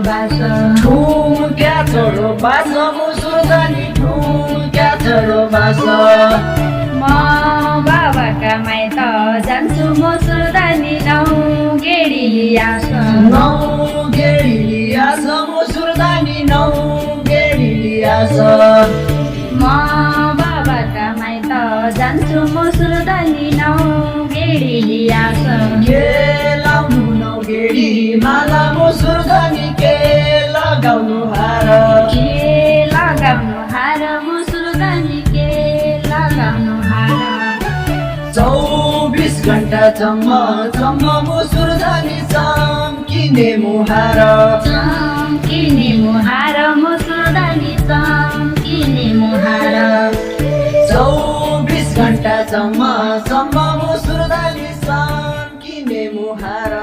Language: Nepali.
बास ठुम्क्या छोडो बास मुसुर्दानी ठुम्क्या छोडो बास म बाबाका माइत जान्छु मुसुर्दानी नौ गेडी लियास नौ गेडी लियास मुसुर्दानी नौ गेडी लियास म बाबाका माइत जान्छु मुसुर्दानी नौ गेडी लियास के लाउनु नौ गेडी माला मुसुर्दानी के लगाउनु हार के लगाउनु हार मुसुर्दानी के लगाउनु हार 24 घण्टा चम्म चम्म मुसुर्दानी चम्किने मुहार चम्किने मुहार मुसुर्दानी चम्किने मुहार 24 घण्टा चम्म चम्म मुसुर्दानी चम्किने मुहार